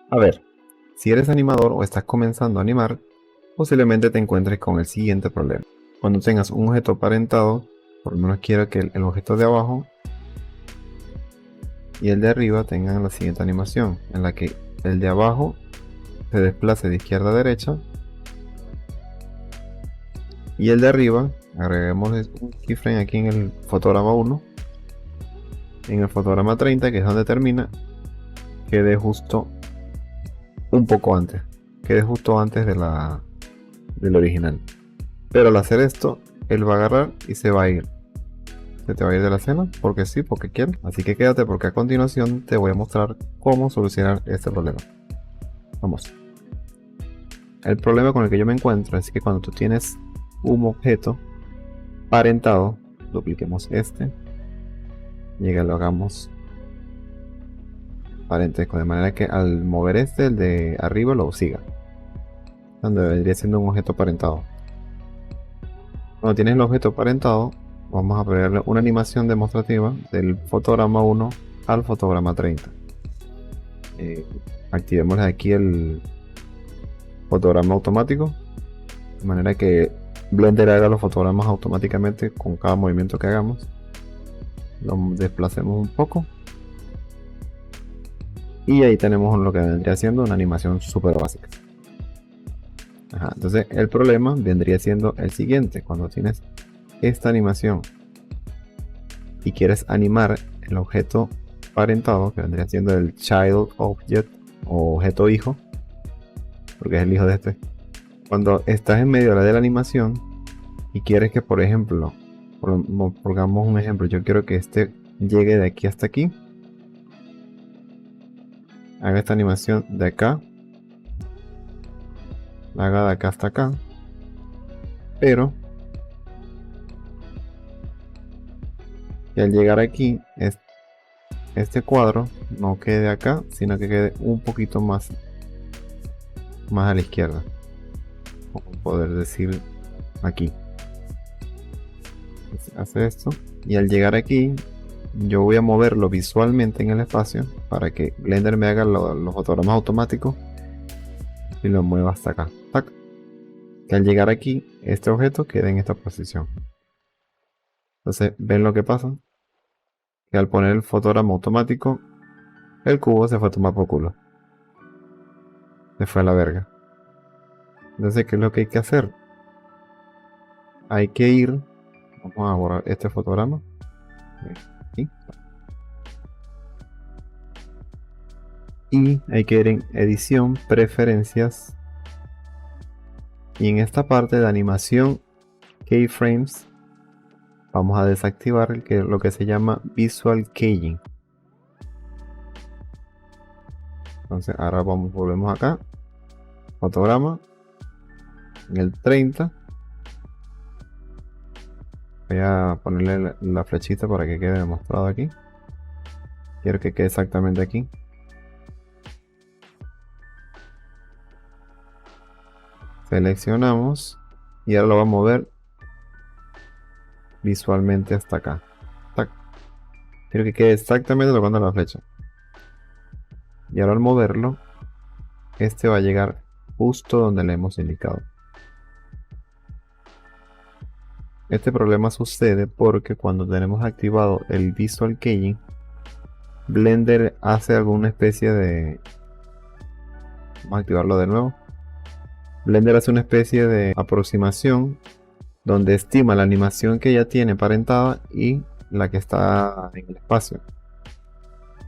A ver, si eres animador o estás comenzando a animar, posiblemente te encuentres con el siguiente problema. Cuando tengas un objeto parentado, por lo menos quiero que el objeto de abajo y el de arriba tengan la siguiente animación, en la que el de abajo se desplace de izquierda a derecha y el de arriba, agreguemos un keyframe aquí en el fotograma 1, en el fotograma 30, que es donde termina, quede justo un poco antes, quede justo antes del original. Pero al hacer esto, él va a agarrar y se va a ir. Se te va a ir de la escena porque sí, porque quiere. Así que quédate porque a continuación te voy a mostrar cómo solucionar este problema. Vamos. El problema con el que yo me encuentro es que cuando tú tienes un objeto parentado, dupliquemos este, y lo hagamos parentesco, de manera que al mover este, el de arriba lo siga. Donde vendría siendo un objeto parentado. Cuando tienes el objeto parentado, vamos a ponerle una animación demostrativa del fotograma 1 al fotograma 30. Activemos aquí el fotograma automático, de manera que Blender haga los fotogramas automáticamente con cada movimiento que hagamos. Lo desplacemos un poco y ahí tenemos lo que vendría siendo una animación súper básica. Entonces el problema vendría siendo el siguiente: cuando tienes esta animación y quieres animar el objeto parentado, que vendría siendo el child object o objeto hijo, porque es el hijo de este. Cuando estás en medio de la animación y quieres que, por ejemplo, pongamos un ejemplo, yo quiero que este llegue de aquí hasta aquí, haga esta animación de acá, la haga de acá hasta acá, pero y al llegar aquí, este cuadro no quede acá, sino que quede un poquito más a la izquierda, o poder decir aquí. Hace esto y al llegar aquí yo voy a moverlo visualmente en el espacio para que Blender me haga los fotogramas automáticos y lo mueva hasta acá. ¡Tac! Que al llegar aquí este objeto quede en esta posición. Entonces ven lo que pasa, que al poner el fotograma automático el cubo se fue a tomar por culo, se fue a la verga. Entonces, ¿qué es lo que hay que hacer? Hay que ir, vamos a borrar este fotograma aquí, y hay que ir en edición, preferencias, y en esta parte de animación keyframes vamos a desactivar lo que se llama visual keying. Entonces ahora volvemos acá, fotograma, en el 30, voy a ponerle la flechita para que quede demostrado aquí, quiero que quede exactamente aquí. Seleccionamos y ahora lo vamos a mover visualmente hasta acá. ¡Tac! Quiero que quede exactamente tocando la flecha. Y ahora al moverlo, este va a llegar justo donde le hemos indicado. Este problema sucede porque cuando tenemos activado el Visual Keying, Blender hace alguna especie de... Vamos a activarlo de nuevo. Blender hace una especie de aproximación donde estima la animación que ya tiene parentada y la que está en el espacio.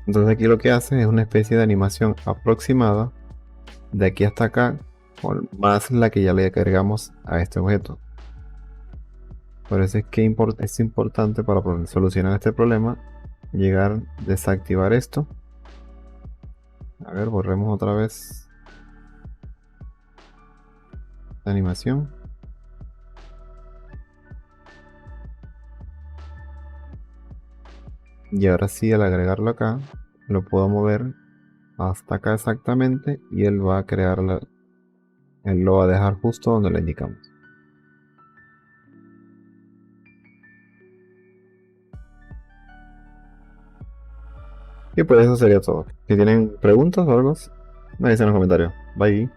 Entonces aquí lo que hace es una especie de animación aproximada de aquí hasta acá, más la que ya le agregamos a este objeto. Por eso es que es importante para solucionar este problema llegar, desactivar esto. A ver, borremos otra vez la animación. Y ahora sí, al agregarlo acá, lo puedo mover hasta acá exactamente y él va a crear él lo va a dejar justo donde le indicamos. Y pues eso sería todo. Si tienen preguntas o algo, Me dicen en los comentarios. Bye.